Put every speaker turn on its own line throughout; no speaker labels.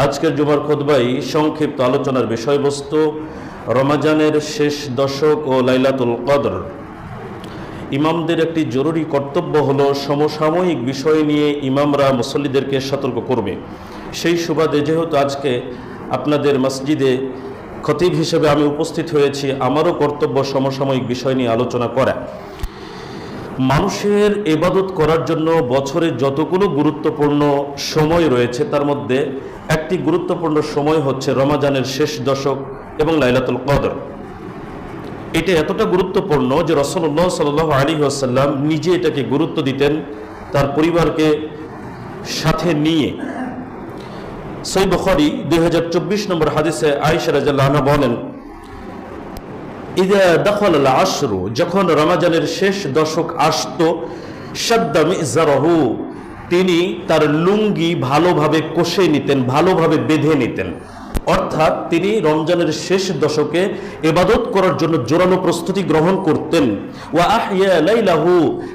আজকের জুমার খুতবায় সংক্ষিপ্ত আলোচনার বিষয়বস্তু রমাজানের শেষ দশক ও লাইলাতুল কদর। ইমামদের একটি জরুরি কর্তব্য হলো সমসাময়িক বিষয় নিয়ে ইমামরা মুসল্লিদেরকে সতর্ক করবে। সেই সুবাদে যেহেতু আজকে আপনাদের মসজিদে খতিব হিসেবে আমি উপস্থিত হয়েছি, আমারও কর্তব্য সমসাময়িক বিষয় নিয়ে আলোচনা করা। মানুষের ইবাদত করার জন্য বছরে যতগুলো গুরুত্বপূর্ণ সময় রয়েছে তার মধ্যে একটি গুরুত্বপূর্ণ সময় হচ্ছে রমাজানের শেষ দশক এবং লাইলাতুল কদর। এটা এতটা গুরুত্বপূর্ণ যে রাসূলুল্লাহ সাল্লাল্লাহু আলাইহি ওয়াসাল্লাম নিজে এটাকে গুরুত্ব দিতেন তার পরিবারকে সাথে নিয়ে। সহিহ বুখারী 2024 নম্বর হাদিসে আয়েশা রাদিয়াল্লাহু আনহা বলেন, ইযা দাখালাল আশরু, যখন রমাজানের শেষ দশক আসতো, শাদ্দা মিযরাহু, তিনি তার লুঙ্গি ভালোভাবে কষে নিতেন, ভালোভাবে বেঁধে নিতেন। অর্থাৎ তিনি রমজানের শেষ দশকে ইবাদত করার জন্য জোরালো প্রস্তুতি গ্রহণ করতেন। ওয়া আহইয়া লাইলাহু,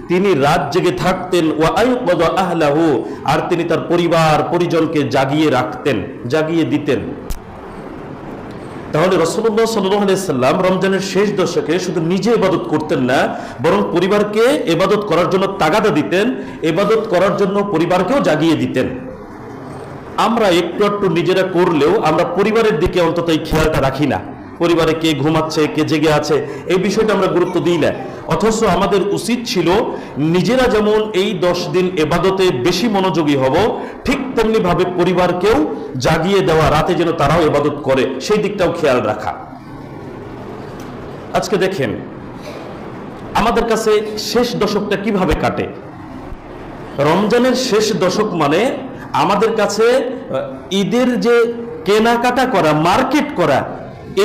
তিনি রাত জেগে থাকতেন। ওয়া আইকাযা আহলাহু, আর তিনি তার পরিবার পরিজনকে জাগিয়ে রাখতেন, জাগিয়ে দিতেন। তাহলে রাসূলুল্লাহ সাল্লাল্লাহু আলাইহি সাল্লাম রমজানের শেষ দশকে শুধু নিজে ইবাদত করতেন না, বরং পরিবারকে ইবাদত করার জন্য তাগাদা দিতেন, ইবাদত করার জন্য পরিবারকেও জাগিয়ে দিতেন। আমরা একটু একটু নিজেরা করলেও আমরা পরিবারের দিকে অন্তত এই খেয়ালটা রাখি না। পরিবারে কে ঘুমাচ্ছে, কে জেগে আছে, এই বিষয়টা আমরা গুরুত্ব দিই না। অথচ আমাদের উচিত ছিল নিজেরা যেমন এই 10 দিন ইবাদতে বেশি মনোযোগী হব, ঠিক তেমনি ভাবে পরিবারকেও জাগিয়ে দেওয়া, রাতে যেন তারাও ইবাদত করে সেই দিকটাও খেয়াল রাখা। আজকে দেখেন আমাদের কাছে শেষ দশকটা কিভাবে কাটে। রমজানের শেষ দশক মানে আমাদের কাছে ঈদের যে কেনাকাটা করা, মার্কেট করা,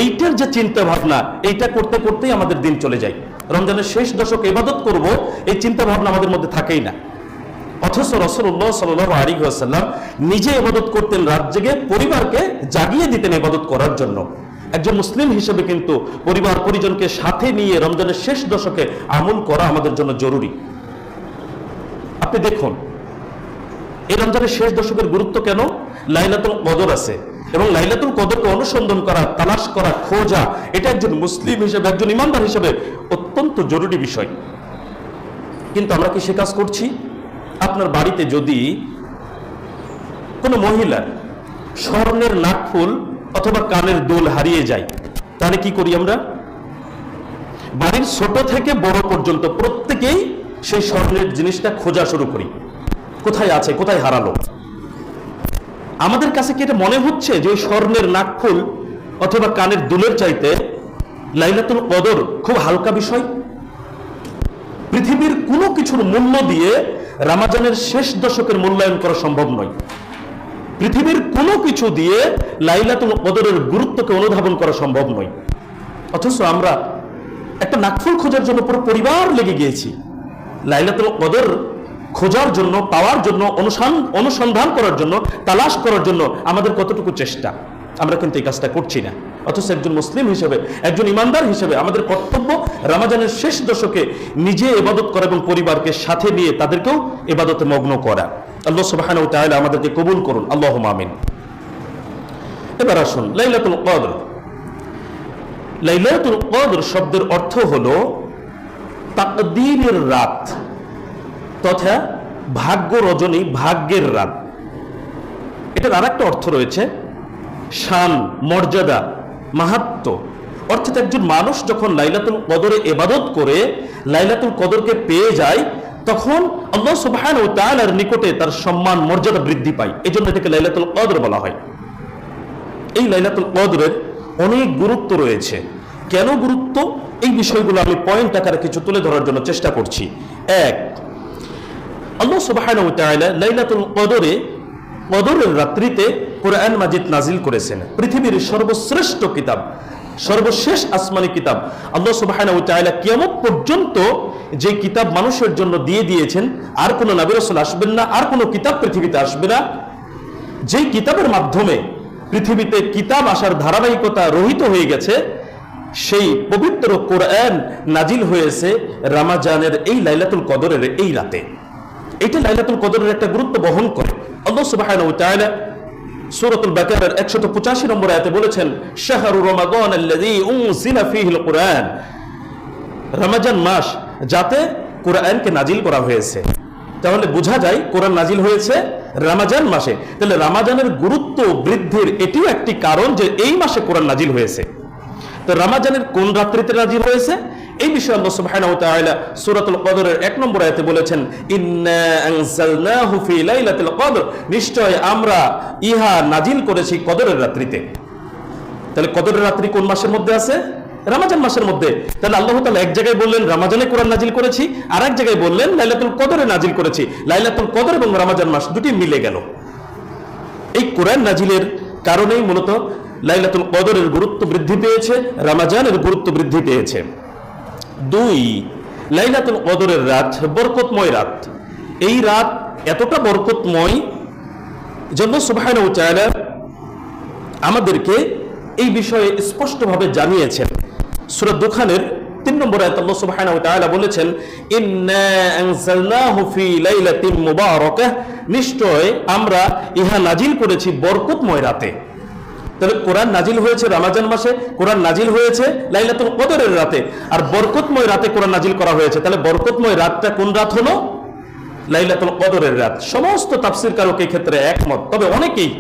এইটার যে চিন্তা ভাবনা, এইটা করতে করতেই আমাদের দিন চলে যায়। রমজানের শেষ দশক ইবাদত করব, এই চিন্তা ভাবনা আমাদের মধ্যে থাকেই না। অথচ রাসূলুল্লাহ সাল্লাল্লাহু আলাইহি ওয়াসাল্লাম নিজে ইবাদত করতেন রাত জেগে, পরিবারকে জাগিয়ে দিতেন ইবাদত করার জন্য। একজন মুসলিম হিসেবে কিন্তু পরিবার পরিজনকে সাথে নিয়ে রমজানের শেষ দশকে আমল করা আমাদের জন্য জরুরি। আপনি দেখুন এই রমজানের শেষ দশকের গুরুত্ব কেন। লাইলাতুল কদর আছে, এবং লাইলাতুল কদরকে অনুসন্ধান করা, তালাশ করা, খোঁজা, এটা একজন মুসলিম হিসেবে, একজন ইমানদার হিসেবে অত্যন্ত জরুরি বিষয়। কিন্তু আমরা কি সে কাজ করছি? আপনার বাড়িতে যদি কোনো মহিলার স্বর্ণের নাকফুল অথবা কানের দুল হারিয়ে যায়, তাহলে কি করি আমরা? বাড়ির ছোট থেকে বড় পর্যন্ত প্রত্যেকেই সেই স্বর্ণের জিনিসটা খোঁজা শুরু করি, কোথায় আছে, কোথায় হারালো। আমাদের কাছে কি এটা মনে হচ্ছে যে ওই স্বর্ণের নাকফুল অথবা কানের দুলের চাইতে লাইলাতুল কদর খুব হালকা বিষয়? পৃথিবীর কোনো কিছুর মূল্য দিয়ে রমজানের শেষ দশকের মূল্যায়ন করা সম্ভব নয়। পৃথিবীর কোনো কিছু দিয়ে লাইলাতুল কদরের গুরুত্বকে অনুধাবন করা সম্ভব নয়। অথচ আমরা একটা নাকফুল খোঁজার জন্য পুরো পরিবার লেগে গিয়েছি। লাইলাতুল কদর খোঁজার জন্য, পাওয়ার জন্য, অনুসন্ধান করার জন্য, তালাশ করার জন্য আমাদের কতটুকু চেষ্টা, আমরা কিন্তু এই কাজটা করছি না। অথচ একজন মুসলিম হিসেবে, একজন ইমানদার হিসেবে আমাদের কর্তব্য রমজানের শেষ দশকে নিজে ইবাদত করা এবং পরিবারকে সাথে নিয়ে তাদেরকেও ইবাদতে মগ্ন করা। আল্লাহ সুবহানাহু ওয়া তাআলা আমাদেরকে কবুল করুন, আল্লাহুম্মা আমিন। এবার আসুন লাইলাতুল কদর। লাইলাতুল কদর শব্দের অর্থ হলো তাকদীরের রাত তথা ভাগ্য রজনী, ভাগ্যের রাত। এটার আর একটা অর্থ রয়েছে শান, মর্যাদা, মাহাত্ম্য। অর্থাৎ একজন মানুষ যখন লাইলাতুল কদরে ইবাদত করে লাইলাতুল কদরকে পেয়ে যায়, তখন আল্লাহ সুবহানাহু ওয়া তাআলার নিকটে তার সম্মান, মর্যাদা বৃদ্ধি পায়। এই জন্য এটাকে লাইলাতুল কদর বলা হয়। এই লাইলাতুল কদরের অনেক গুরুত্ব রয়েছে। কেন গুরুত্ব, এই বিষয়গুলো আমি পয়েন্ট আকারে কিছু তুলে ধরার জন্য চেষ্টা করছি। এক, আল্লাহ সুবহানাহু ওয়া তাআলা লাইলাতুল কদরে, কদরের রাত্রিতে কোরআন মাজিদ নাজিল করেছেন। পৃথিবীর সর্বশ্রেষ্ঠ কিতাব, সর্বশেষ আসমানি কিতাব। আল্লাহ সুবহানাহু ওয়া তাআলা কিয়ামত পর্যন্ত যে কিতাব মানুষের জন্য দিয়ে দিয়েছেন, আর কোনো নবী রাসূল আসবেন না, আর কোনো কিতাব পৃথিবীতে আসবে না। যেই কিতাবের মাধ্যমে পৃথিবীতে কিতাব আসার ধারাবাহিকতা রহিত হয়ে গেছে, সেই পবিত্র কোরআন নাজিল হয়েছে রমজানের এই লাইলাতুল কদরের এই রাতে। এটা লাইলাতুল কদরের একটা গুরুত্ব বহন করে। আল্লাহ সুবহানাহু ওয়া তাআলা সূরাতুল বাকারার 185 নম্বর আয়াতে বলেছেন, শাহরু রমাদান আল্লাযী উনজিলা ফীহিল কুরআন, রমজান মাস যাতে কোরআনকে নাজিল করা হয়েছে। তাহলে বোঝা যায় কোরআন নাজিল হয়েছে রমজান মাসে। তাহলে রমজানের গুরুত্ব বৃদ্ধির এটিও একটি কারণ যে এই মাসে কোরআন নাজিল হয়েছে। তো রমজানের কোন রাত্রিতে নাজিল হয়েছে এই বিষয়ে আল্লাহ সুবহানাহু ওয়া তাআলা সূরাতুল কদরের 1 নম্বর আয়াতে বলেছেন, ইন্না আনজালনাহু ফি লাইলাতিল কদর, নিশ্চয় আমরা ইহা নাজিল করেছি কদরের রাত্রিতে। তাহলে কদরের রাত্রি কোন মাসের মধ্যে আছে? রমজান মাসের মধ্যে। তাহলে আল্লাহ তাআলা এক জায়গায় বললেন রমজানে কোরআন নাজিল করেছি, আর এক জায়গায় বললেন লাইলাতুল কদরে নাজিল করেছি। লাইলাতুল কদর এবং রমজান মাস দুটি মিলে গেল। এই কোরআন নাজিলের কারণেই মূলত লাইলাতুল কদরের গুরুত্ব বৃদ্ধি পেয়েছে, রমজানের গুরুত্ব বৃদ্ধি পেয়েছে। 2, লাইলাতুল কদরের রাত বরকতময় রাত। এই রাত এতটা বরকতময় যে আল্লাহ সুবহানাহু ওয়া তাআলা আমাদেরকে এই বিষয়ে স্পষ্টভাবে জানিয়েছেন। সূরা দুখানের 3 নম্বর আয়াতে আল্লাহ সুবহানাহু ওয়া তাআলা বলেছেন, ইন্না আনজালনাহু ফি লাইলাতিন মুবারাকাহ, নিশ্চয় আমরা ইহা নাজিল করেছি বরকতময় রাতে। তাহলে কোরআন নাজিল হয়েছে রমজান মাসে, কোরআন নাজিল হয়েছে লাইলাতুল কদরের রাতে, আর বরকতময় রাতে কোরআন নাজিল করা হয়েছে। তাহলে বরকতময় রাতটা কোন রাত হলো? লাইলাতুল কদরের রাত। সমস্ত তাফসীরকারক এই ক্ষেত্রে একমত। তবে অনেকেই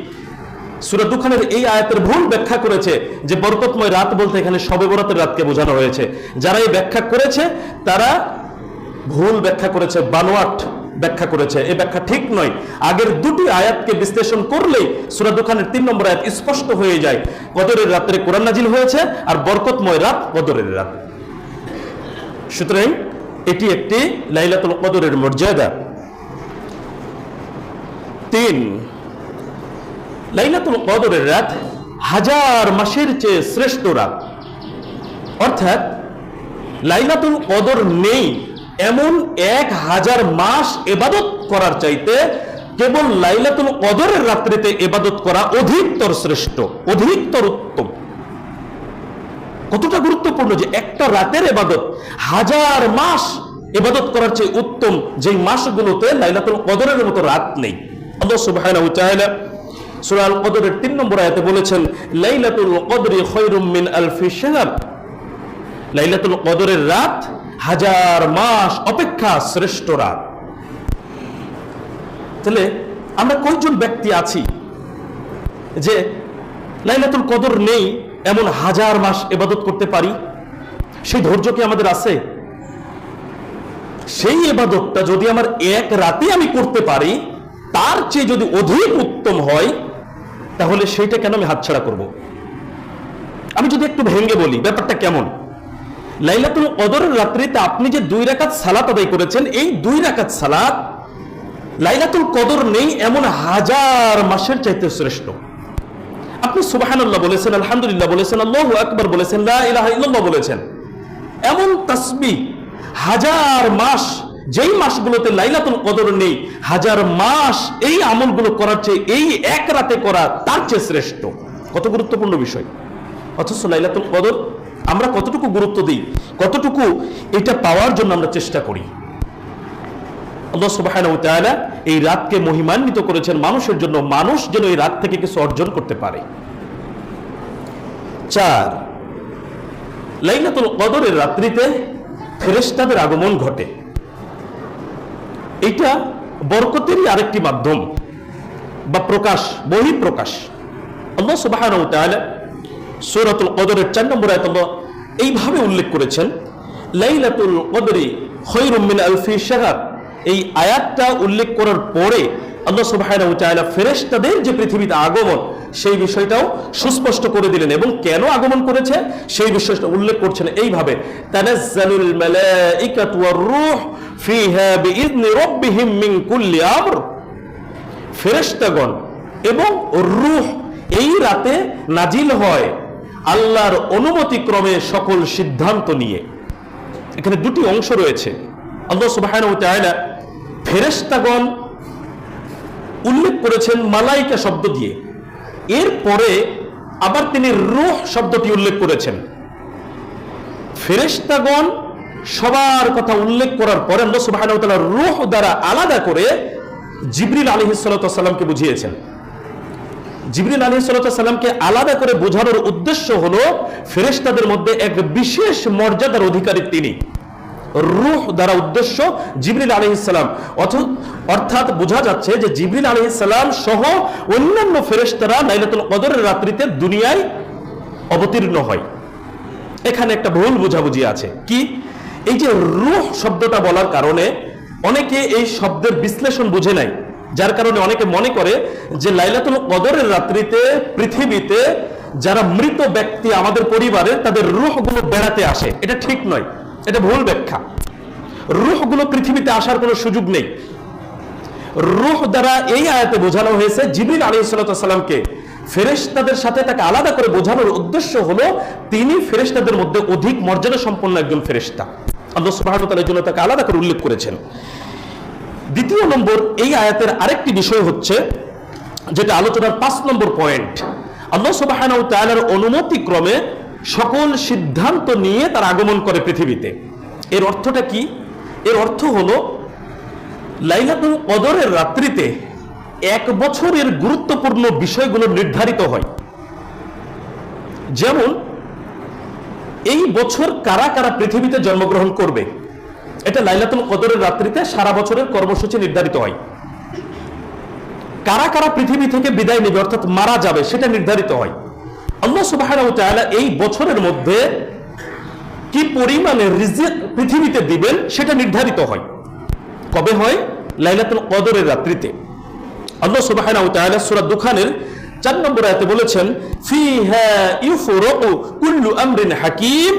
সূরা দুখানের এই আয়াতের ভুল ব্যাখ্যা করেছে যে বরকতময় রাত বলতে এখানে শবে বরাতের রাতকে বোঝানো হয়েছে। যারা এই ব্যাখ্যা করেছে তারা ভুল ব্যাখ্যা করেছে, বানোয়াট ব্যাখ্যা করেছে। এই ব্যাখ্যা ঠিক নয়। আগের দুটি আয়াতকে বিশ্লেষণ করলেই সূরা দুখানের 3 নম্বর আয়াত স্পষ্ট হয়ে যায়, কদরের রাতে কোরআন নাজিল হয়েছে আর বরকতময় রাত কদরের রাত। সুতরাং এটি একটি লাইলাতুল কদরের মর্যাদা। 3, লাইলাতুল কদরের রাত 1000 মাসের চেয়ে শ্রেষ্ঠ রাত। অর্থাৎ লাইলাতুল কদর নেই এমন 1000 মাস ইবাদত করার চাইতে কেবল লাইলাতুল কদরের রাত্রিতে ইবাদত করা অধিকতর শ্রেষ্ঠ, অধিকতর উত্তম। কতটা গুরুত্বপূর্ণ যে একটা রাতের ইবাদত 1000 মাস ইবাদত করার চেয়ে উত্তম, যেই মাসগুলোতে লাইলাতুল কদরের মতো রাত নেই। আল্লাহ সুবহানাহু ওয়া তাআলা সূরা আল কদরের 3 নম্বর আয়াতে বলেছেন, লাইলাতুল কদরি খায়রুম মিন আলফি শাহর, লাইলাতুল কদরের রাত 1000 মাস অপেক্ষা শ্রেষ্ঠ রাত। তাহলে আমরা কয়জন ব্যক্তি আছি যে লাইলাতুল কদর নেই এমন 1000 মাস ইবাদত করতে পারি? সেই ধৈর্য কি আমাদের আছে? সেই ইবাদতটা যদি আমার এক রাতে আমি করতে পারি, তার চেয়ে যদি অধিক উত্তম হয়, তাহলে সেইটা কেন আমি হাতছাড়া করব? আমি যদি একটু ভেঙে বলি ব্যাপারটা কেমন। লাইলাতুল কদরের রাত্রিতে আপনি যে 2 রাকাত সালাত আদায় করেছেন, এই 2 রাকাত সালাত লাইলাতুল কদর নেই এমন 1000 মাসের চাইতে শ্রেষ্ঠ। আপনি সুবহানাল্লাহ বলেছেন, আলহামদুলিল্লাহ বলেছেন, আল্লাহু আকবার বলেছেন, লা ইলাহা ইল্লাল্লাহ বলেছেন, এমন তাসবিহ 1000 মাস, যেই মাসগুলোতে লাইলাতুল কদর নেই, 1000 মাস এই আমলগুলো করার চেয়ে এই এক রাতে করা তার চেয়ে শ্রেষ্ঠ। কত গুরুত্বপূর্ণ বিষয়। অথচ লাইলাতুল কদর আমরা কতটুকু গুরুত্ব দিই, কতটুকু এটা পাওয়ার জন্য আমরা চেষ্টা করি। আল্লাহ সুবহানাহু ওয়া তাআলা এই রাতকে মহিমান্বিত করেছেন মানুষের জন্য, মানুষ যেন এই রাত থেকে কিছু অর্জন করতে পারে। 4, লাইলাতুল কদরের রাত্রিতে ফেরেশতাদের আগমন ঘটে। এটা বরকতেরই আরেকটি মাধ্যম বা প্রকাশ, বহিঃপ্রকাশ। আল্লাহ সুবহানাহু ওয়া তাআলা সূরাতুল কদরের 4 নম্বর আয়াতে আল্লাহ এইভাবে উল্লেখ করেছেন, লাইলাতুল কদরি খায়রুম মিন আলফি শাহর। এই আয়াতটা উল্লেখ করার পরে আল্লাহ সুবহানাহু ওয়া তাআলা ফেরেশতাদের যে পৃথিবীতে আগমন, সেই বিষয়টাও সুস্পষ্ট করে দিলেন এবং কেন আগমন করেছে সেই বিষয়টা উল্লেখ করছেন এইভাবে, তানাজ্জালুল মালাইকাতু ওয়ার রূহ ফিহা বিইذনি রাব্বিহিম মিন কুল্লি আমর। ফেরেশতাগণ এবং রূহ এই রাতে নাজিল হয় আল্লাহর অনুমতি ক্রমে সকল সিদ্ধান্ত নিয়ে। এখানে দুটি অংশ রয়েছে। আল্লাহ সুবহানাহু ওয়া তাআলা ফেরেশতাগণ উল্লেখ করেছেন মালাইকা শব্দ দিয়ে, এরপরে আবার তিনি রূহ শব্দটি উল্লেখ করেছেন। ফেরেশতাগণ সবার কথা উল্লেখ করার পরে আল্লাহ সুবহানাহু ওয়া তাআলা রূহ দ্বারা আলাদা করে জিবরিল আলাইহিস সালাতু ওয়াস সালামকে বুঝিয়েছেন। জিবরিল আলাইহিস সালামকে আলাদা করে বোঝানোর উদ্দেশ্য হলো ফেরেশতাদের মধ্যে এক বিশেষ মর্যাদার অধিকারী তিনি। রূহ দ্বারা উদ্দেশ্য জিবরিল আলাইহিস সালাম, অর্থাৎ বোঝা যাচ্ছে যে জিবরিল আলাইহিস সালাম সহ অন্যান্য ফেরেশতারা লাইলাতুল কদরের রাত্রিতে দুনিয়ায় অবতীর্ণ হয়। এখানে একটা ভুল বোঝাবুঝি আছে কি, এই যে রূহ শব্দটা বলার কারণে অনেকে এই শব্দের বিশ্লেষণ বুঝে নাই, যার কারণে অনেকে মনে করে যে লাইলাতুল কদরের রাত্রিতে পৃথিবীতে যারা মৃত ব্যক্তি আমাদের পরিবারের তাদের রূহগুলো বেড়াতে আসে। এটা ঠিক নয়, এটা ভুল ব্যাখ্যা। রূহগুলো পৃথিবীতে আসার কোনো সুযোগ নেই। রূহ দ্বারা এই আয়াতে বোঝানো হয়েছে জিবরিল আলাইহিস সালামকে ফেরেশতাদের সাথে তাকে আলাদা করে বোঝানোর উদ্দেশ্য হলো তিনি ফেরেশতাদের মধ্যে অধিক মর্যাদা সম্পন্ন একজন ফেরেশতা। আল্লাহ সুবহানাহু ওয়া তাআলার জন্য তাকে আলাদা করে উল্লেখ করেছেন। দ্বিতীয় নম্বর, এই আয়াতের আরেকটি বিষয় হচ্ছে যেটা আলোচনার 5 নম্বর পয়েন্ট, আল্লাহ সুবহানাহু ওয়া তাআলার অনুমতি ক্রমে সকল সিদ্ধান্ত নিয়ে তার আগমন করে পৃথিবীতে। এর অর্থটা কি? এর অর্থ হলো লাইলাতুল কদরের রাত্রিতে 1 বছরের গুরুত্বপূর্ণ বিষয়গুলো নির্ধারিত হয়। যেমন এই বছর কারা কারা পৃথিবীতে জন্মগ্রহণ করবে, এটা লাইলাতুল কদরের রাত্রিতে সারা বছরের কর্মসূচি নির্ধারিত হয়। কারা কারা পৃথিবী থেকে বিদায় নেবে অর্থাৎ মারা যাবে সেটা নির্ধারিত হয়। আল্লাহ সুবহানাহু ওয়া তাআলা এই বছরের মধ্যে কি পরিমাণে রিজিক পৃথিবীতে দিবেন সেটা নির্ধারিত হয়। কবে হয়? লাইলাতুল কদরের রাত্রিতে। আল্লাহ সুবহানাহু ওয়া তাআলা সূরা দুখানের 4 নম্বর আয়াতে বলেছেন, ফিহা ইউফরাকু কুল্লু আমরিন হাকিম,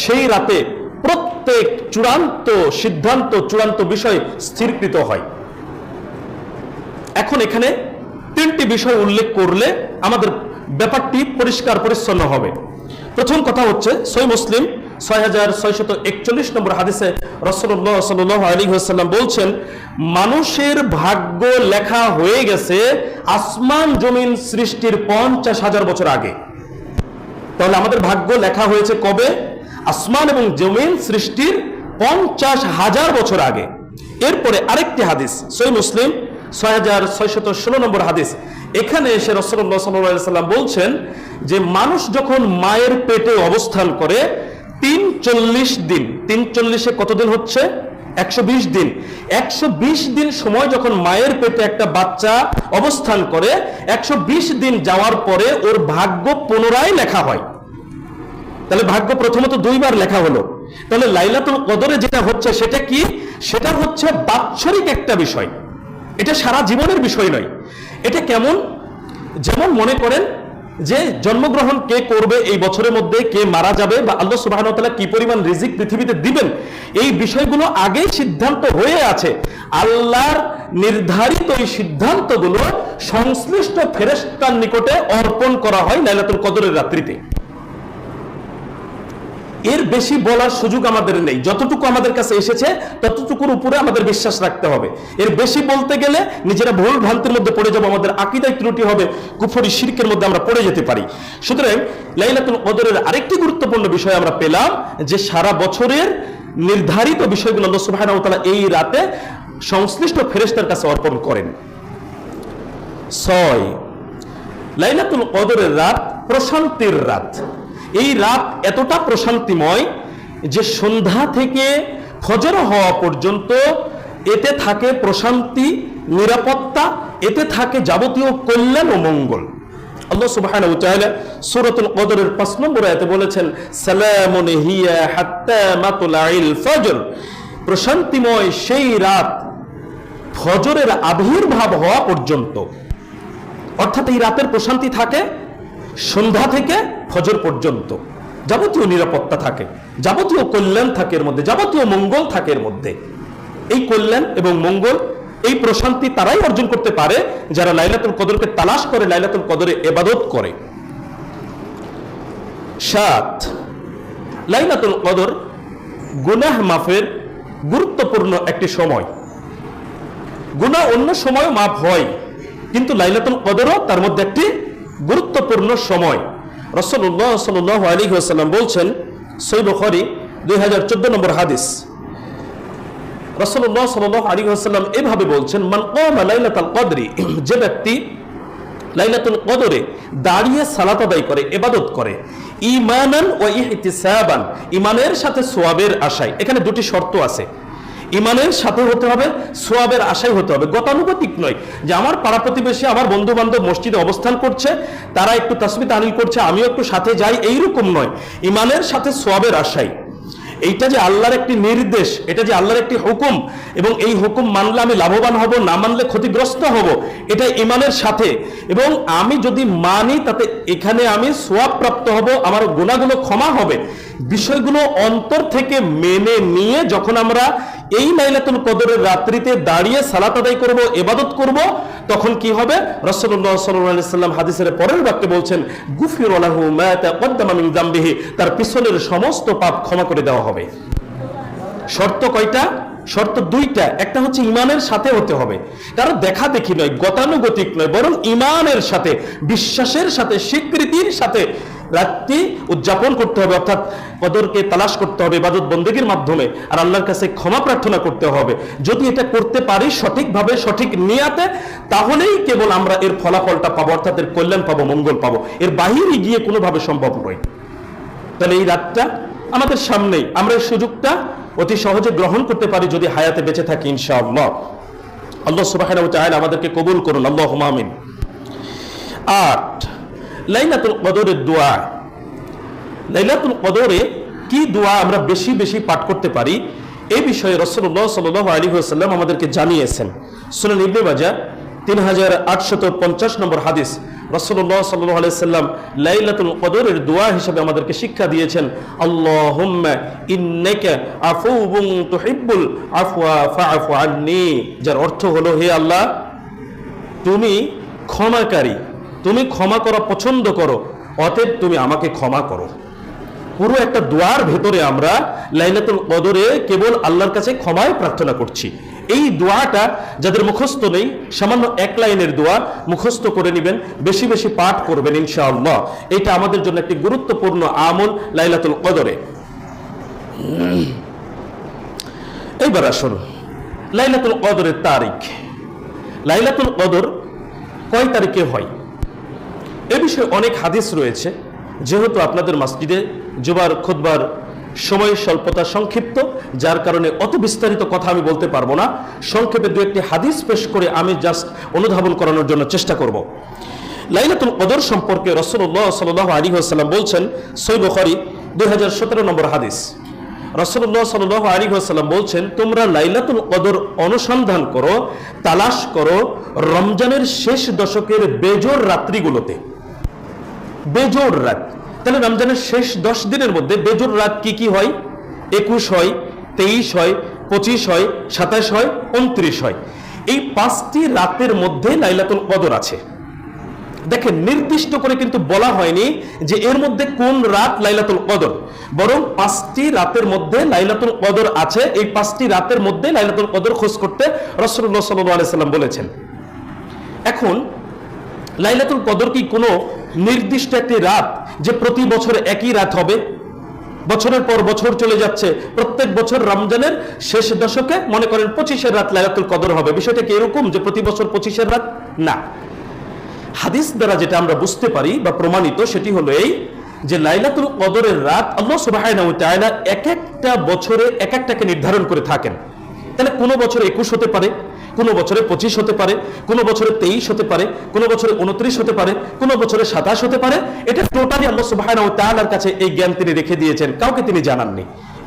সেই রাতে প্রত্যেক চূড়ান্ত সিদ্ধান্ত, চূড়ান্ত বিষয় স্থিরকৃত হয়। এখন এখানে 3টি বিষয় উল্লেখ করলে আমাদের ব্যাপারটি পরিষ্কার পরিচ্ছন্ন হবে। প্রথম কথা হচ্ছে সহিহ মুসলিম 6641 নম্বর হাদিসে রাসূলুল্লাহ সাল্লাল্লাহু আলাইহি ওয়াসাল্লাম বলছেন, মানুষের ভাগ্য লেখা হয়ে গেছে আসমান জমিন সৃষ্টির 50,000 বছর আগে। তাহলে আমাদের ভাগ্য লেখা হয়েছে কবে? আসমান এবং জমিন সৃষ্টির 50,000 বছর আগে। এরপরে আরেকটি হাদিস সহিহ মুসলিম 6616 নম্বর হাদিস, এখানে এসে রাসূলুল্লাহ সাল্লাল্লাহু আলাইহি ওয়াসাল্লাম বলছেন যে মানুষ যখন মায়ের পেটে অবস্থান করে 43 দিন, 43-এ কত দিন হচ্ছে? 120 দিন। 120 দিন সময় যখন মায়ের পেটে একটা বাচ্চা অবস্থান করে, 120 দিন যাওয়ার পরে ওর ভাগ্য পুনরায় লেখা হয়। তাহলে ভাগ্য প্রথমত 2 বার লেখা হলো। তাহলে লাইলাতুল কদরে যেটা হচ্ছে সেটা কি? সেটা হচ্ছে বাৎসরিক একটা বিষয়, এটা সারা জীবনের বিষয় নয়। এটা কেমন? যেমন মনে করেন যে জন্মগ্রহণ কে করবে এই বছরের মধ্যে, কে মারা যাবে, বা আল্লাহ সুবহানাহু ওয়া তাআলা কি পরিমাণ রিজিক পৃথিবীতে দিবেন, এই বিষয়গুলো আগেই সিদ্ধান্ত হয়ে আছে। আল্লাহর নির্ধারিত এই সিদ্ধান্তগুলো সংশ্লিষ্ট ফেরেশতার নিকটে অর্পণ করা হয় লাইলাতুল কদরের রাত্রিতে। এর বেশি বলার সুযোগ আমাদের নেই। যতটুকু আমাদের কাছে এসেছে ততটুকুর উপরে আমাদের বিশ্বাস রাখতে হবে। এর বেশি বলতে গেলে নিজেরা ভুল ভ্রান্তির মধ্যে পড়ে যাব, আমাদের আকীদায় ত্রুটি হবে, কুফরি শিরকের মধ্যে আমরা পড়ে যেতে পারি। সুতরাং লাইলাতুল কদরের আরেকটি গুরুত্বপূর্ণ বিষয় আমরা পেলাম যে সারা বছরের নির্ধারিত বিষয়গুলো আল্লাহ সুবহানাহু ওয়া তাআলা এই রাতে সংশ্লিষ্ট ফেরেশতার কাছে অর্পণ করেন। 6, লাইলাতুল কদরের রাত প্রশান্তির রাত। এই রাত এতটা প্রশান্তিময় যে সন্ধ্যা থেকে ফজর হওয়া পর্যন্ত এতে থাকে প্রশান্তি, নিরাপত্তা, এতে থাকে যাবতীয় কল্যাণ ও মঙ্গল। আল্লাহ সুবহানাহু ওয়া তাআলা সূরাতুল কদরের 5 নম্বর আয়াতে বলেছেন, সালামুন হিয়া হাত্তা মাতলাইল ফজর, প্রশান্তিময় সেই রাত ফজরের আবির্ভাব হওয়া পর্যন্ত। অর্থাৎ এই রাতের প্রশান্তি থাকে সন্ধ্যা থেকে ফজর পর্যন্ত, যাবতীয় নিরাপত্তা থাকে, যাবতীয় কল্যাণ থাকে এর মধ্যে, যাবতীয় মঙ্গল থাকে এর মধ্যে। এই কল্যাণ এবং মঙ্গল, এই প্রশান্তি তারাই অর্জন করতে পারে যারা লাইলাতুল কদরকে তালাশ করে, লাইলাতুল কদরে ইবাদত করে। 7, লাইলাতুল কদর গুনাহ মাফের গুরুত্বপূর্ণ একটি সময়। গুনাহ অন্য সময়ও মাফ হয়, কিন্তু লাইলাতুল কদরও তার মধ্যে একটি গুরুত্বপূর্ণ সময়। রাসূলুল্লাহ সাল্লাল্লাহু আলাইহি ওয়াসাল্লাম বলছেন, সহিহ বুখারী 2014 নম্বর হাদিস, রাসূলুল্লাহ সাল্লাল্লাহু আলাইহি ওয়াসাল্লাম এভাবে বলছেন, মান কামা লাইলাতুল কদরি, যে ব্যক্তি লাইলাতুল কদরে দাঁড়িয়ে সালাত আদায় করে, ইবাদত করে, ঈমানান ওয়া ইহতিসাবান, ঈমানের সাথে সওয়াবের আশায়। এখানে দুটি শর্ত আছে, ঈমানের সাথে হতে হবে, সওয়াবের আশায় হতে হবে। গতানুগতিক নয় যে আমার পাড়া প্রতিবেশী, আমার বন্ধু বান্ধব মসজিদে অবস্থান করছে, তারা একটু তাসবিহ তাহলিল করছে, আমিও একটু সাথে যাই, এইরকম নয়। ঈমানের সাথে সওয়াবের আশায়। এইটা যে আল্লাহর একটি নির্দেশ, এটা যে আল্লাহর একটি হুকুম, এবং এই হুকুম মানলে আমি লাভবান হব, না মানলে ক্ষতিগ্রস্ত হব, এটা ঈমানের সাথে। এবং আমি যদি মানি তাতে এখানে আমি সওয়াব প্রাপ্ত হব, আমার গুনাহগুলো ক্ষমা হবে, বিষয়গুলো অন্তর থেকে মেনে নিয়ে যখন আমরা এই লাইলাতুল কদরের রাত্রিতে দাঁড়িয়ে সালাত আদায় করব, ইবাদত করব, তখন কি হবে? রাসূলুল্লাহ সাল্লাল্লাহু আলাইহি ওয়াসাল্লাম হাদিসের পরের বাক্যে বলছেন, গুফিরা লাহু মা তাকদ্দামা মিন যামবিহি, তার পিছনের সমস্ত পাপ ক্ষমা করে দেওয়া হবে। শর্ত কয়টা? শর্ত দুইটা। একটা হচ্ছে ঈমানের সাথে হতে হবে, কারণ দেখা দেখি নয়, গতানুগতিক নয়, বরং ঈমানের সাথে, বিশ্বাসের সাথে, স্বীকৃতির সাথে রাতটি উদযাপন করতে হবে, অর্থাৎ কদরকে তালাশ করতে হবে ইবাদত বন্দেগীর মাধ্যমে, আর আল্লাহর কাছে ক্ষমা প্রার্থনা করতে হবে। যদি এটা করতে পারি সঠিকভাবে, সঠিক নিয়াতে, তাহলেই কেবল আমরা এর ফলাফলটা পাবো, অর্থাৎ এর কল্যাণ পাবো, মঙ্গল পাবো। এর বাহিরে গিয়ে কোনোভাবে সম্ভব নয়। তাহলে এই রাতটা আমাদের সামনেই, আমরা এই সুযোগটা অতি সহজে গ্রহণ করতে পারি যদি হায়াতে বেঁচে থাকি ইনশাআল্লাহ। আল্লাহ সুবহানাহু ওয়া তাআলা আমাদেরকে কবুল করুন, আল্লাহুম্মা আমিন। 8, লাইলাতুল কদরের দোয়া। লাইলাতুল কদরে কি দোয়া আমরা বেশি বেশি পাঠ করতে পারি, এই বিষয়ে রাসূলুল্লাহ সাল্লাল্লাহু আলাইহি ওয়াসাল্লাম আমাদেরকে জানিয়েছেন। সুনান ইবনে মাজাহ 3850 নম্বর হাদিস, রাসূলুল্লাহ সাল্লাল্লাহু আলাইহি ওয়াসাল্লাম লাইলাতুল কদরের দোয়া হিসেবে আমাদেরকে শিক্ষা দিয়েছেন, আল্লাহুম্মা ইন্নাকা আফুউন তুহিব্বুল আফওয়া ফাআফু আন্নী, যার অর্থ হলো, হে আল্লাহ, তুমি ক্ষমাকারী, তুমি ক্ষমা করা পছন্দ করো, অতএব তুমি আমাকে ক্ষমা করো। পুরো একটা দোয়ার ভেতরে আমরা লাইলাতুল কদরে কেবল আল্লাহর কাছে ক্ষমায় প্রার্থনা করছি। এই দোয়াটা যাদের মুখস্থ নেই, সামান্য এক লাইনের দোয়া মুখস্থ করে নেবেন, বেশি বেশি পাঠ করবেন ইনশাআল্লাহ। এটা আমাদের জন্য একটি গুরুত্বপূর্ণ আমল লাইলাতুল কদরে। এইবার আসুন লাইলাতুল কদরের তারিখ। লাইলাতুল কদর কয় তারিখে হয় এ বিষয়ে অনেক হাদিস রয়েছে। যেহেতু আপনাদের মসজিদে জুমার খুতবার সময় স্বল্পতা, সংক্ষিপ্ত, যার কারণে অত বিস্তারিত কথা আমি বলতে পারবো না। সংক্ষেপে দু একটি হাদিস পেশ করে আমি জাস্ট অনুধাবন করানোর জন্য চেষ্টা করব। লাইলাতুল কদর সম্পর্কে রাসূলুল্লাহ সাল্লাল্লাহু আলাইহি ওয়াসাল্লাম বলছেন, সহিহ বুখারী 2017 নম্বর হাদিস, রাসূলুল্লাহ সাল্লাল্লাহু আলাইহি ওয়াসাল্লাম বলছেন, তোমরা লাইলাতুল কদর অনুসন্ধান করো, তালাশ করো রমজানের শেষ দশকের বেজোড় রাত্রিগুলোতে। বেজোড় রাত, তাহলে রমজানের শেষ 10 দিনের মধ্যে বেজোড় রাত কি কি হয়? 21 হয়, 23 হয়, 25 হয়, 27 হয়, 29 হয়। এই 5টি রাতের মধ্যে লাইলাতুল কদর আছে। দেখেন, নির্দিষ্ট করে কিন্তু বলা হয়নি যে এর মধ্যে কোন রাত লাইলাতুল কদর, বরং 5টি রাতের মধ্যে লাইলাতুল কদর আছে। এই 5টি রাতের মধ্যে লাইলাতুল কদর খোঁজ করতে রাসূলুল্লাহ সাল্লাল্লাহু আলাইহি ওয়াসাল্লাম বলেছেন। এখন লাইলাতুল কদর কি কোনো নির্দিষ্ট একটি রাত যে প্রতি বছর একই রাত হবে? বছরের পর বছর চলে যাচ্ছে, প্রত্যেক বছর রমজানের শেষ দশকে মনে করেন 25-এর রাত লাইলাতুল কদর হবে। বিষয়টা কি এরকম যে প্রতি বছর 25-এর রাত? না। হাদিস দ্বারা যেটা আমরা বুঝতে পারি বা প্রমাণিত সেটি হলো এই যে লাইলাতুল কদরের রাত আল্লাহ সুবহানাহু ওয়া তাআলা এক একটা বছরে এক একটাকে নির্ধারণ করে থাকেন। তাহলে কোনো বছরে 21 হতে পারে, কোনো বছরে 25 হতে পারে, কোনো বছরে 23 হতে পারে, কোনো বছরে 29 হতে পারে, কোনো বছরে 27 হতে পারে। এটা টোটালি আল্লাহ সুবহানাহু ওয়া তাআলার কাছে এই জ্ঞান তিনি রেখে দিয়েছেন, কাউকে তিনি জানাননি।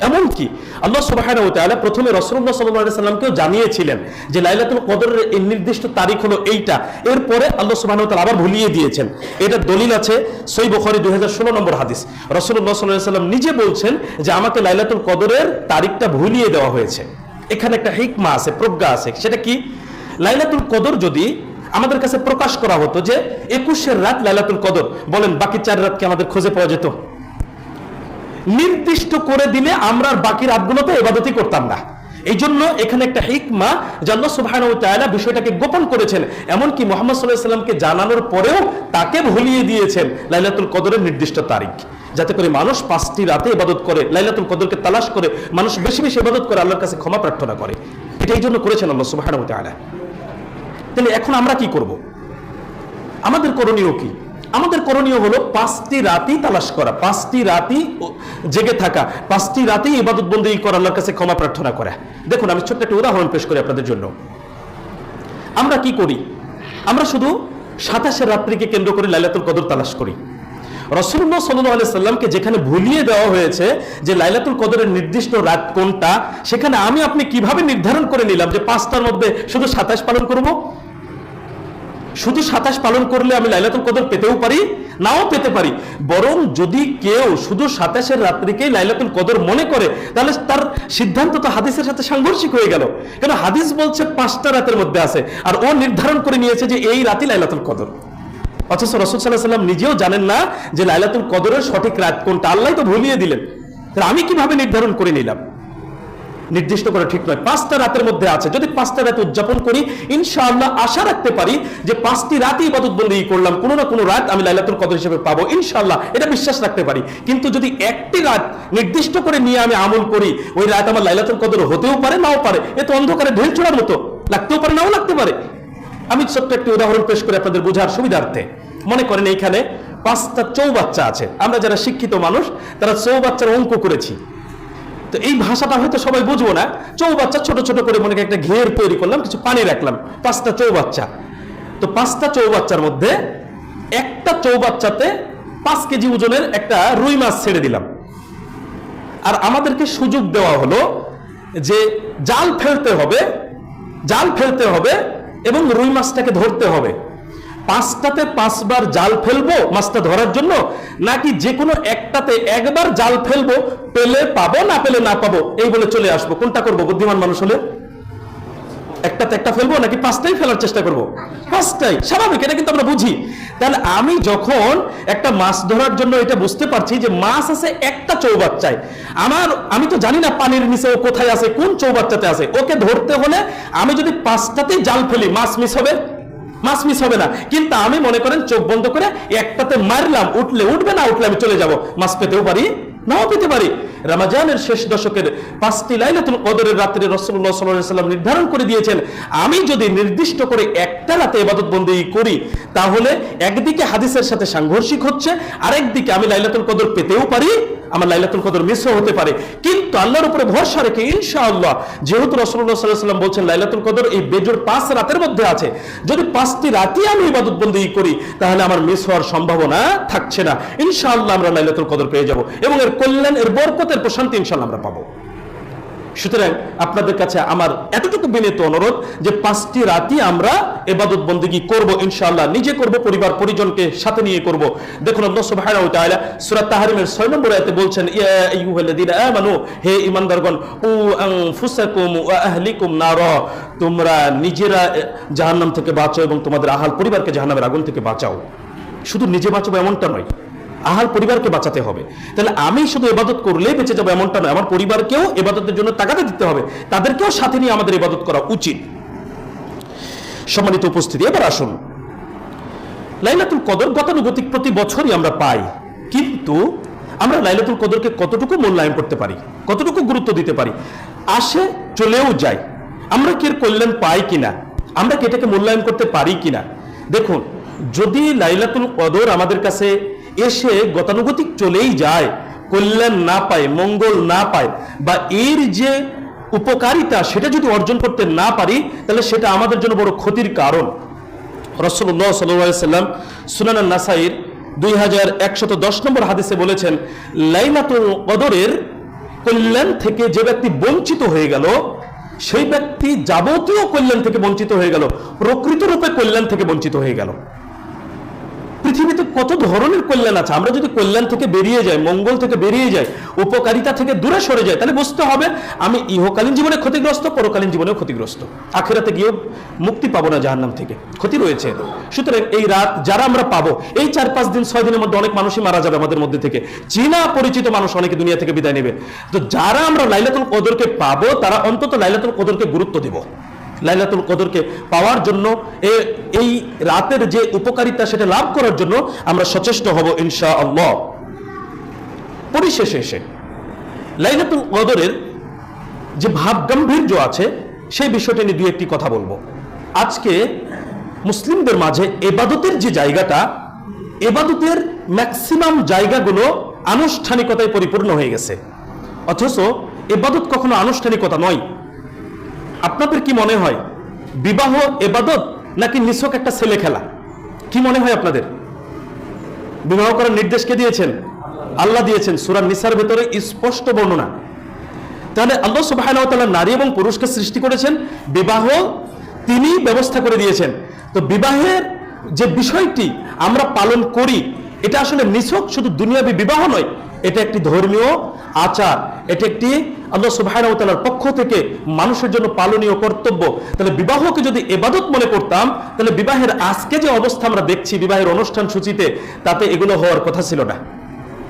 এমনকি আল্লাহ সুবহানাহু ওয়া তাআলা প্রথমে রাসূলুল্লাহ সাল্লাল্লাহু আলাইহি ওয়াসাল্লামকেও জানিয়েছিলেন যে লাইলাতুল কদরের এই নির্দিষ্ট তারিখ হলো এইটা, এরপরে আল্লাহ সুবহানাহু ওয়া তাআলা আবার ভুলিয়ে দিয়েছেন। এটার দলিল আছে সহিহ বুখারী 2016 নম্বর হাদিস, রাসূলুল্লাহ সাল্লাল্লাহু আলাইহি ওয়াসাল্লাম নিজে বলছেন যে আমাকে লাইলাতুল কদরের তারিখটা ভুলিয়ে দেওয়া হয়েছে। এখানে একটা হিকমা আছে, প্রজ্ঞা আছে। সেটা কি? লাইলাতুল কদর যদি আমাদের কাছে প্রকাশ করা হতো যে 21-এর রাত লাইলাতুল কদর, বলেন বাকি 4 রাত কি আমাদের খুঁজে পাওয়া যেত? নির্দিষ্ট করে দিলে আমরা বাকি রাতগুলোতে ইবাদতই করতাম না। এই জন্য এখানে একটা হিকমা যে আল্লাহ সুবহানাহু ওয়া তাআলা বিষয়টাকে গোপন করেছেন, এমনকি মুহাম্মদ সাল্লাল্লাহু আলাইহি ওয়াসাল্লামকে জানানোর পরেও তাকে ভুলিয়ে দিয়েছেন লাইলাতুল কদরের নির্দিষ্ট তারিখ, যাতে করে মানুষ 5টি রাতে ইবাদত করে, লাইলাতুল কদরকে তালাশ করে, মানুষ বেশি বেশি ইবাদত করে, আল্লাহর কাছে ক্ষমা প্রার্থনা করে। এটা এই জন্য করেছেন আল্লাহ সুবহানাহু ওয়া তাআলা। তাহলে এখন আমরা কি করব? আমাদের করণীয় কি? আমাদের করণীয় হলো 5টি রাতই তালাশ করা, 5টি রাতই জেগে থাকা, 5টি রাতেই ইবাদত বন্দেগী করা, আল্লাহর কাছে ক্ষমা প্রার্থনা করা। দেখুন, আমি ছোট্ট একটা উদাহরণ পেশ করি আপনাদের জন্য। আমরা কি করি? আমরা শুধু 27 রাত্রিকে কেন্দ্র করে লাইলাতুল কদর তালাশ করি। রাসূলুল্লাহ সাল্লাল্লাহু আলাইহি সাল্লামকে যেখানে ভুলিয়ে দেওয়া হয়েছে যে লাইলাতুল কদরের নির্দিষ্ট রাত কোনটা, সেখানে আমি আপনি কিভাবে নির্ধারণ করে নিলাম যে 5টার মধ্যে শুধু 27 পালন করব? শুধু 27 পালন করলে আমি লাইলাতুল কদর পেতেও পারি, নাও পেতে পারি। বরং যদি কেউ শুধু 27 রাত্রিকেই লাইলাতুল কদর মনে করে, তাহলে তার সিদ্ধান্ত তো হাদিসের সাথে সাংঘর্ষিক হয়ে গেল। কেন হাদিস বলছে 5টা রাতের মধ্যে আছে, আর ও নির্ধারণ করে নিয়েছে যে এই রাতই লাইলাতুল কদর। অথচ রাসূল সাল্লাল্লাহু আলাইহি ওয়াসাল্লাম নিজেও জানেন না যে লাইলাতুল কদরের সঠিক রাত কোনটা, আল্লাহই তো ভুলিয়ে দিলেন। তাহলে আমি কিভাবে নির্ধারণ করে নিলাম? নির্দিষ্ট করা ঠিক নয়। 5টা রাতের মধ্যে আছে, যদি 5টা রাত উদযাপন করি, ইনশাআল্লাহ আশা রাখতে পারি যে 5টি রাতই ইবাদত বন্দেগী করলাম, কোনো না কোনো রাত আমি লাইলাতুল কদর হিসেবে পাবো, ইনশাআল্লাহ এটা বিশ্বাস রাখতে পারি। কিন্তু যদি একটি রাত নির্দিষ্ট করে নিয়ে আমি আমল করি, ওই রাত আমার লাইলাতুল কদর হতেও পারে, নাও পারে। এ তো অন্ধকারে ঢেল ছোড়ার মতো, লাগতেও পারে, নাও লাগতে পারে। আমি ছোট্ট একটি উদাহরণ পেশ করে আপনাদের বোঝার সুবিধার্থে। মনে করেন এইখানে 5টা চৌবাচ্চা আছে। আমরা যারা শিক্ষিত মানুষ তারা চৌবাচ্চার অঙ্ক করেছি, তো এই ভাষাটা হয়তো সবাই বুঝবো না। চৌবাচ্চা ছোট ছোট করে মনে একটা ঘের তৈরি করলাম, কিছু পানি রাখলাম, 5টা চৌবাচ্চা। তো 5টা চৌবাচ্চার মধ্যে একটা চৌবাচ্চাতে 5 কেজি ওজনের একটা রুই মাছ ছেড়ে দিলাম। আর আমাদেরকে সুযোগ দেওয়া হলো যে জাল ফেলতে হবে এবং রুই মাছটাকে ধরতে হবে। 5টাতে 5 বার জাল ফেলবো মাছটা ধরার জন্য, নাকি যে কোনো একটাতে একবার জাল ফেলবো, পেলে পাবো, না পেলে না পাবো, এই বলে চলে আসবো? কোনটা করবো বুদ্ধিমান মানুষ হলে? একটাতে একটা ফেলবো নাকি 5টাই ফেলার চেষ্টা করবো? 5টাই স্বাভাবিক, এটা কিন্তু আমরা বুঝি। তাহলে আমি যখন একটা মাছ ধরার জন্য এটা বুঝতে পারছি যে মাছ আছে একটা চৌবাচ্চায়, আমি তো জানি না পানির নিচে ও কোথায় আছে, কোন চৌবাচ্চাতে আছে। ওকে ধরতে হলে আমি যদি 5টাতেই জাল ফেলি, মাছ মিস হবে? মাছ মিস হবে না। কিন্তু আমি মনে করেন চোখ বন্ধ করে একটাতে মারলাম, উঠলে উঠবে, না উঠলে আমি চলে যাব, মাছ পেতেও পারি, নাও পেতে পারি। রমজানের শেষ দশকের 5টি লাইলাতুল কদরের রাত্রে রাসূলুল্লাহ সাল্লাল্লাহু আলাইহি ওয়াসাল্লাম নির্ধারণ করে দিয়েছেন, আমি যদি নির্দিষ্ট করে একটা রাতে ইবাদত বন্দেগী করি, তাহলে একদিকে হাদিসের সাথে সাংঘর্ষিক হচ্ছে, আরেকদিকে আমি লাইলাতুল কদর পেতেও পারি, আমার লাইলাতুল কদর মিসও হতে পারে। কিন্তু আল্লাহর উপরে ভরসা রেখে ইনশাআল্লাহ, যেহেতু রাসূলুল্লাহ সাল্লাল্লাহু আলাইহি ওয়াসাল্লাম বলছেন লাইলাতুল কদর এই বেজোড় 5 রাতের মধ্যে আছে, যদি 5টি রাতই আমি ইবাদত বন্দেগী করি, তাহলে আমার মিস হওয়ার সম্ভাবনা থাকছে না। ইনশাআল্লাহ আমরা লাইলাতুল কদর পেয়ে যাব এবং এর কল্যাণ, এর বরকত, এর প্রশান্তি ইনশাআল্লাহ আমরা পাবো। সুতরাং আপনাদের কাছে আমার এতটুকু বিনীত অনুরোধ যে 5টি রাতই আমরা ইবাদত বন্দেগী করব, ইনশাআল্লাহ নিজে করব, পরিবার পরিজনকে সাথে নিয়ে করব। দেখুন আল্লাহ সুবহানাহু ওয়া তাআলা সূরা তাহরিমের 6 নম্বর আয়াতে বলছেন, ইয়া আইয়ুহাল্লাযীনা আমানু, হে ঈমানদারগণ, উ আনফুসাকুম ওয়া আহলিকুম নারা, তোমরা নিজেরা জাহান্নাম থেকে বাঁচাও এবং তোমাদের আহাল পরিবারকে জাহান্নামের আগুন থেকে বাঁচাও। শুধু নিজে বাঁচাবো এমনটা নয়, আহাল পরিবারকে বাঁচাতে হবে। তাহলে আমি শুধু ইবাদত করলেই বেঁচে যাবো এমনটা নয়, আমার পরিবারকেও ইবাদতের জন্য তাগাদা দিতে হবে, তাদেরকেও সাথে নিয়ে আমাদের ইবাদত করা উচিত। সম্মানিত উপস্থিতি, এবার আসুন, লাইলাতুল কদর গতানুগতিক প্রতি বছরই আমরা পাই, কিন্তু আমরা লাইলাতুল কদরকে কতটুকু মূল্যায়ন করতে পারি, কতটুকু গুরুত্ব দিতে পারি? আসে চলেও যায়, আমরা কি এর কল্যাণ পাই কিনা, আমরা কি এটাকে মূল্যায়ন করতে পারি কিনা? দেখুন, যদি লাইলাতুল কদর আমাদের কাছে এসে গতানুগতিক চলেই যায়, কল্যাণ না পায়, মঙ্গল না পায়, বা এর যে উপকারিতা সেটা যদি অর্জন করতে না পারি, তাহলে সেটা আমাদের জন্য বড় ক্ষতির কারণ। রাসূলুল্লাহ সাল্লাল্লাহু আলাইহি ওয়াসাল্লাম সুনান আন-নাসাঈর 2110 নম্বর হাদিসে বলেছেন, লাইলাতুল কদরের কল্যাণ থেকে যে ব্যক্তি বঞ্চিত হয়ে গেল, সেই ব্যক্তি যাবতীয় কল্যাণ থেকে বঞ্চিত হয়ে গেল, প্রকৃত রূপে কল্যাণ থেকে বঞ্চিত হয়ে গেল। পৃথিবীতে কত ধরনের কল্যাণ আছে, আমরা যদি কল্যাণ থেকে বেরিয়ে যাই, মঙ্গল থেকে বেরিয়ে যাই, উপকারিতা থেকে দূরে সরে যাই, তাহলে বুঝতে হবে আমি ইহকালীন জীবনে ক্ষতিগ্রস্ত, পরকালীন জীবনেও ক্ষতিগ্রস্ত, আখিরাতে গিয়েও মুক্তি পাবো না, জাহান্নাম থেকে ক্ষতি রয়েছে। সুতরাং এই রাত যারা আমরা পাবো, এই 4-5 দিন 6 দিনের মধ্যে অনেক মানুষই মারা যাবে আমাদের মধ্যে থেকে, চেনা পরিচিত মানুষ অনেকে দুনিয়া থেকে বিদায় নেবে। তো যারা আমরা লাইলাতুল কদরকে পাবো, তারা অন্তত লাইলাতুল কদরকে গুরুত্ব দেব। লাইলাতুল কদরকে পাওয়ার জন্য, এই রাতের যে উপকারিতা সেটা লাভ করার জন্য আমরা সচেষ্ট হব ইনশাআল্লাহ। পরিশেষে এসে লাইলাতুল কদরের যে ভাব গাম্ভীর্য আছে সেই বিষয়টা নিয়ে দুই একটি কথা বলবো। আজকে মুসলিমদের মাঝে এবাদতের যে জায়গাটা, এবাদতের ম্যাক্সিমাম জায়গাগুলো আনুষ্ঠানিকতায় পরিপূর্ণ হয়ে গেছে, অথচ এবাদত কখনো আনুষ্ঠানিকতা নয়। আপনাদের কি মনে হয় বিবাহ এবাদত নাকি নিছক একটা ছেলে খেলা? কি মনে হয় আপনাদের? বিবাহ করার নির্দেশ কে দিয়েছেন? আল্লাহ দিয়েছেন, সূরা নিসার ভেতরে স্পষ্ট বর্ণনা। তাহলে আল্লাহ সুবহানাহু ওয়া তাআলা নারী এবং পুরুষকে সৃষ্টি করেছেন, বিবাহ তিনি ব্যবস্থা করে দিয়েছেন। তো বিবাহের যে বিষয়টি আমরা পালন করি, এটা আসলে নিছক শুধু দুনিয়াবী বিবাহ নয়, এটা একটি ধর্মীয় আচার, এটা একটি আল্লাহ সুবহানাহু ওয়া তাআলার পক্ষ থেকে মানুষের জন্য পালনীয় কর্তব্য। তাহলে বিবাহকে যদি ইবাদত মনে করতাম, তাহলে বিবাহের আজকে যে অবস্থা আমরা দেখছি বিবাহের অনুষ্ঠান সূচিতে, তাতে এগুলো হওয়ার কথা ছিল না।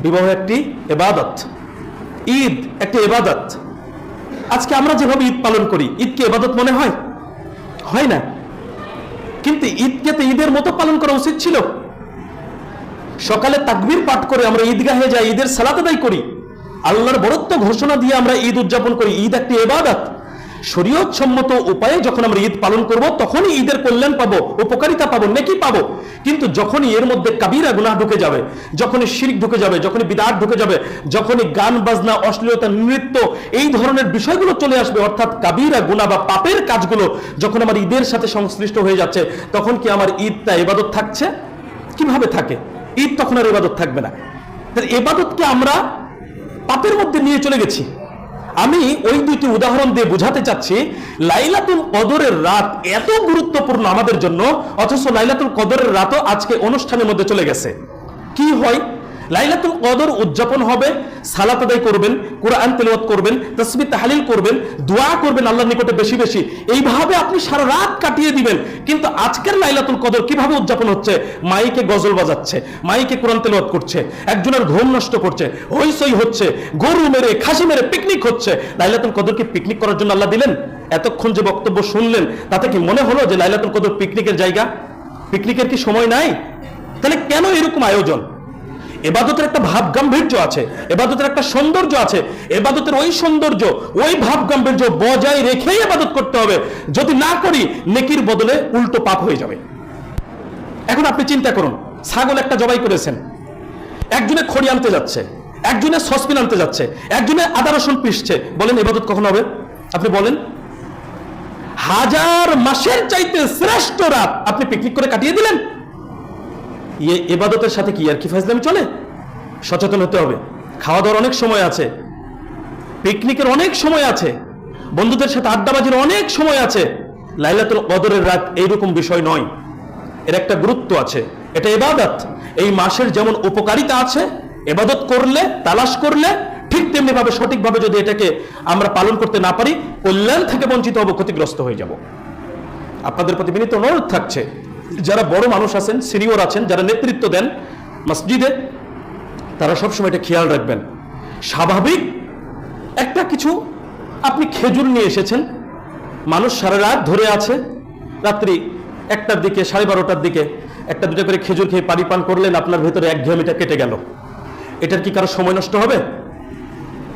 বিবাহ একটি ইবাদত, ঈদ একটি ইবাদত। আজকে আমরা যেভাবে ঈদ পালন করি, ঈদকে ইবাদত মনে হয়? হয় না। কিন্তু ঈদকে তো ঈদের মতো পালন করা উচিত ছিল। সকালে তাকবীর পাঠ করে আমরা ঈদগাহে যাই, ঈদের সালাত আদায় করি, আল্লাহর বরত্ব ঘোষণা দিয়ে আমরা ঈদ উদযাপন করি। ঈদ একটি ইবাদত। শরীয়ত সম্মত উপায়ে যখন আমরা ঈদ পালন করব, তখনই ঈদের কল্যাণ পাবো, উপকারিতা পাবো, নেকি পাবো। কিন্তু যখনই এর মধ্যে কাবিরা গুনাহ ঢুকে যাবে, যখনই শিরক ঢুকে যাবে, যখনই বিদআত ঢুকে যাবে, যখনই গান বাজনা, অশ্লীলতা, নৃত্য, এই ধরনের বিষয়গুলো চলে আসবে, অর্থাৎ কাবিরা গুনাহ বা পাপের কাজগুলো যখন আমার ঈদের সাথে সংশ্লিষ্ট হয়ে যাচ্ছে, তখন কি আমার ঈদটা ইবাদত থাকছে? কিভাবে থাকে? ঈদ তখন আর ইবাদত থাকবে না। তাহলে ইবাদতকে আমরা পাপের মধ্যে নিয়ে চলে গেছি। আমি ওই দুইটি উদাহরণ দিয়ে বোঝাতে চাচ্ছি, লাইলাতুল কদরের রাত এত গুরুত্বপূর্ণ আমাদের জন্য, অথচ লাইলাতুল কদরের রাতও আজকে অনুষ্ঠানের মধ্যে চলে গেছে। কি হয়? লাইলাতুল কদর উদযাপন হবে, সালাত আদায় করবেন, কোরআন তেলাওয়াত করবেন, তাসবিহ তাহলিল করবেন, দোয়া করবেন আল্লাহর নিকটে বেশি বেশি, এইভাবে আপনি সারা রাত কাটিয়ে দিবেন। কিন্তু আজকের লাইলাতুল কদর কিভাবে উদযাপন হচ্ছে? মাইকে গজল বাজাচ্ছে, মাইকে কোরআন তেলাওয়াত করছে, একজনের ঘুম নষ্ট করছে, হইচই হচ্ছে, গরু মেরে খাসি মেরে পিকনিক হচ্ছে। লাইলাতুল কদরকে পিকনিক করার জন্য আল্লাহ দিলেন? এতক্ষণ যে বক্তব্য শুনলেন, তাতে কি মনে হলো যে লাইলাতুল কদর পিকনিকের জায়গা? পিকনিকের কি সময় নাই? তাহলে কেন এরকম আয়োজন? ইবাদতের একটা ভাব গাম্ভীর্য আছে, ইবাদতের একটা সৌন্দর্য আছে। ইবাদতের ওই সৌন্দর্য, ওই ভাব গাম্ভীর্য বজায় রেখেই ইবাদত করতে হবে। যদি না করি, নেকির বদলে উল্টো পাপ হয়ে যাবে। এখন আপনি চিন্তা করুন, ছাগল একটা জবাই করেছেন, একজনে খড়ি আনতে যাচ্ছে, একজনে সসপিন আনতে যাচ্ছে, একজনে আদা রসুন পিষছে, বলেন ইবাদত কখন হবে? আপনি বলেন। হাজার মাসের চাইতে শ্রেষ্ঠ রাত আপনি পিকনিক করে কাটিয়ে দিলেন। ইবাদতের সাথে কি আর কি ফাজলামি চলে? সচেতন হতে হবে। খাওয়া দাওয়ার অনেক সময় আছে, পিকনিকের অনেক সময় আছে, বন্ধুদের সাথে আড্ডাবাজির অনেক সময় আছে। লাইলাতুল কদরের রাত এইরকম বিষয় নয়, এর একটা গুরুত্ব আছে, এটা ইবাদত। এই মাসের যেমন উপকারিতা আছে, ইবাদত করলে, তালাশ করলে, ঠিক তেমনি ভাবে সঠিকভাবে যদি এটাকে আমরা পালন করতে না পারি, কল্যাণ থেকে বঞ্চিত হব, ক্ষতিগ্রস্ত হয়ে যাব। আপনাদের প্রতি বিনীত অনুরোধ থাকছে, যারা বড় মানুষ আছেন, সিনিয়র আছেন, যারা নেতৃত্ব দেন মসজিদে, তারা সবসময় এটা খেয়াল রাখবেন। স্বাভাবিক একটা কিছু, আপনি খেজুর নিয়ে এসেছেন, মানুষ সারা রাত ধরে আছে, রাত্রি 1টার দিকে, 12:30টার দিকে 1টা 2টা করে খেজুর খেয়ে পানি পান করলেন, আপনার ভেতরে একঘেয়েমিটা কেটে গেল। এটার কি কারো সময় নষ্ট হবে?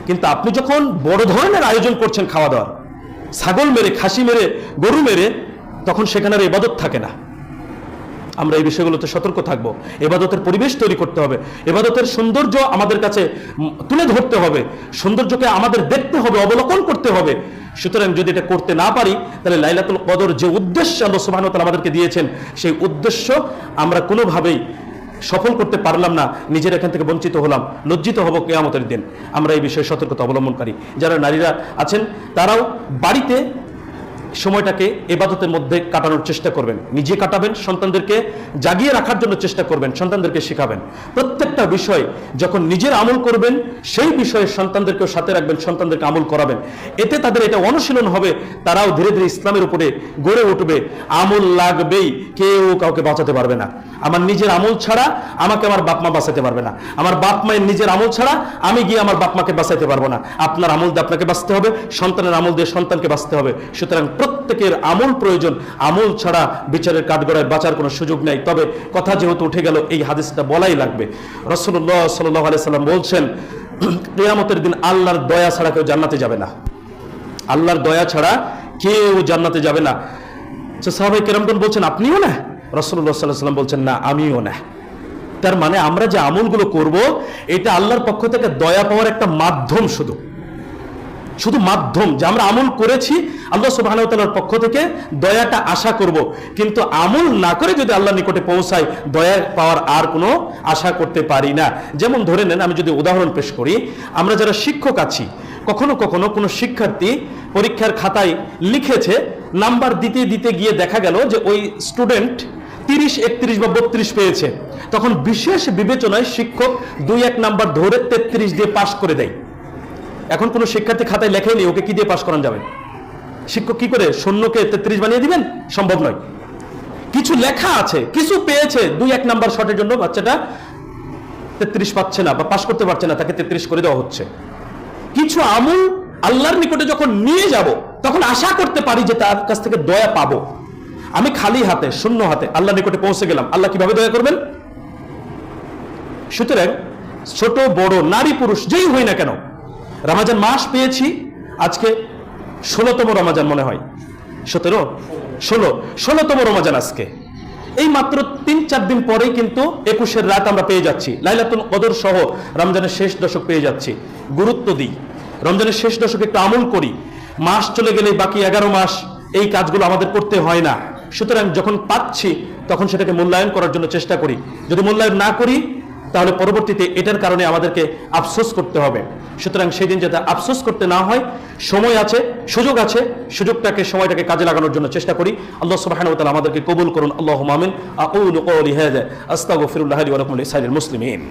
কিন্তু আপনি যখন বড় ধরনের আয়োজন করছেন খাওয়া দাওয়ার, ছাগল মেরে, খাসি মেরে, গরু মেরে, তখন সেখানে আর ইবাদত থাকে না। আমরা এই বিষয়গুলোতে সতর্ক থাকব। ইবাদতের পরিবেশ তৈরি করতে হবে, ইবাদতের সৌন্দর্য আমাদের কাছে তুলে ধরতে হবে, সৌন্দর্যকে আমাদের দেখতে হবে, অবলোকন করতে হবে। সুতরাং যদি এটা করতে না পারি, তাহলে লাইলাতুল কদর যে উদ্দেশ্য আল্লাহ সুবহানাহু ওয়া তাআলা আমাদেরকে দিয়েছেন, সেই উদ্দেশ্য আমরা কোনোভাবেই সফল করতে পারলাম না, নিজের এখান থেকে বঞ্চিত হলাম, লজ্জিত হব কিয়ামতের দিন। আমরা এই বিষয়ে সতর্কতা অবলম্বনকারী যারা নারীরা আছেন, তারাও বাড়িতে সময়টাকে ইবাদতের মধ্যে কাটানোর চেষ্টা করবেন, নিজে কাটাবেন, সন্তানদেরকে জাগিয়ে রাখার জন্য চেষ্টা করবেন, সন্তানদেরকে শেখাবেন। প্রত্যেকটা বিষয় যখন নিজের আমল করবেন, সেই বিষয়ে সন্তানদেরকেও সাথে রাখবেন, সন্তানদেরকে আমল করাবেন। এতে তাদের এটা অনুশীলন হবে, তারাও ধীরে ধীরে ইসলামের উপরে গড়ে উঠবে। আমল লাগবেই, কেউ কাউকে বাঁচাতে পারবে না। আমার নিজের আমল ছাড়া আমাকে আমার বাপ মা বাঁচাতে পারবে না, আমার বাপ মায়ের নিজের আমল ছাড়া আমি গিয়ে আমার বাপ মাকে বাঁচাইতে পারবো না। আপনার আমল দিয়ে আপনাকে বাঁচতে হবে, সন্তানের আমল দিয়ে সন্তানকে বাঁচতে হবে। সুতরাং প্রত্যেকের আমল প্রয়োজন, আমল ছাড়া বিচারের কাঠগড়ায় বাঁচার কোনো সুযোগ নেই। তবে কথা যেহেতু উঠে গেল, এই হাদিসটা বলাই লাগবে। রাসূলুল্লাহ সাল্লাল্লাহু আলাইহি সাল্লাম বলছেন, কিয়ামতের দিন আল্লাহর দয়া ছাড়া কেউ জান্নাতে যাবে না, আল্লাহর দয়া ছাড়া কেউ জান্নাতে যাবে না। সাহাবায়ে কেরামগণ বলছেন, আপনিও না? রাসূলুল্লাহ সাল্লাল্লাহু আলাইহি ওয়াসাল্লাম বলছেন না, আমিও না। তার মানে আমরা যে আমলগুলো করব এটা আল্লাহর পক্ষ থেকে দয়া পাওয়ার একটা মাধ্যম, শুধু মাধ্যম, যে আমরা আমল করেছি আল্লাহ সুবহানাহু ওয়া তাআলার পক্ষ থেকে দয়াটা আশা করব, কিন্তু আমল না করে যদি আল্লাহর নিকটে পৌঁছায় দয়া পাওয়ার আর কোনো আশা করতে পারি না। যেমন ধরে নেন, আমি যদি উদাহরণ পেশ করি, আমরা যারা শিক্ষক আছি, কখনো কখনো কোনো শিক্ষার্থী পরীক্ষার খাতায় লিখেছে, নাম্বার দিতে দিতে গিয়ে দেখা গেল যে ওই স্টুডেন্ট 30, 31 বা 32 পেয়েছে, তখন বিশেষ বিবেচনায় শিক্ষক 2-1 নাম্বার ধরে 33 দিয়ে পাশ করে দেয়। এখন কোনো শিক্ষার্থী খাতায় লেখেনি, ওকে কি দিয়ে পাশ করানো যাবে? শিক্ষক কি করে শূন্যকে 33 বানিয়ে দিবেন? সম্ভব নয়। কিছু লেখা আছে, কিছু পেয়েছে, 2-1 নাম্বার শর্টের জন্য বাচ্চাটা 33 পাচ্ছে না বা পাশ করতে পারছে না, তাকে 33 করে দেওয়া হচ্ছে। কিছু আমল আল্লাহর নিকটে যখন নিয়ে যাব তখন আশা করতে পারি যে তার কাছ থেকে দয়া পাবো। আমি খালি হাতে, শূন্য হাতে আল্লাহর নিকটে পৌঁছে গেলাম, আল্লাহ কিভাবে দয়া করবেন? সুতরাং ছোট বড়, নারী পুরুষ যেই হই না কেন, রমজান মাস পেয়েছি, আজকে 16তম রমজান মনে হয়, 16তম রমজান আজকে। এই মাত্র 3-4 দিন পরেই কিন্তু 21-এর রাত আমরা পেয়ে যাচ্ছি, লাইলাতুল কদর সহ রমজানের শেষ দশক পেয়ে যাচ্ছি। গুরুত্ব দিই, রমজানের শেষ দশকে একটু আমল করি। মাস চলে গেলে বাকি 11 মাস এই কাজগুলো আমাদের করতে হয় না। সুতরাং যখন পাচ্ছি তখন সেটাকে মূল্যায়ন করার জন্য চেষ্টা করি। যদি মূল্যায়ন না করি তাহলে পরবর্তীতে এটার কারণে আমাদেরকে আফসোস করতে হবে। সুতরাং সেই দিন যাতে আফসোস করতে না হয়, সময় আছে, সুযোগ আছে, সময়টাকে কাজে লাগানোর জন্য চেষ্টা করি। আল্লাহ সুবহানাহু ওয়া তাআলা আমাদেরকে কবুল করুন। আল্লাহুম্মা আমিন। আকুলু কওলি হাযা আস্তাগফিরুল্লাহ লি ওয়া লাকুম ওয়া লিসাইরিল মুসলিমিন।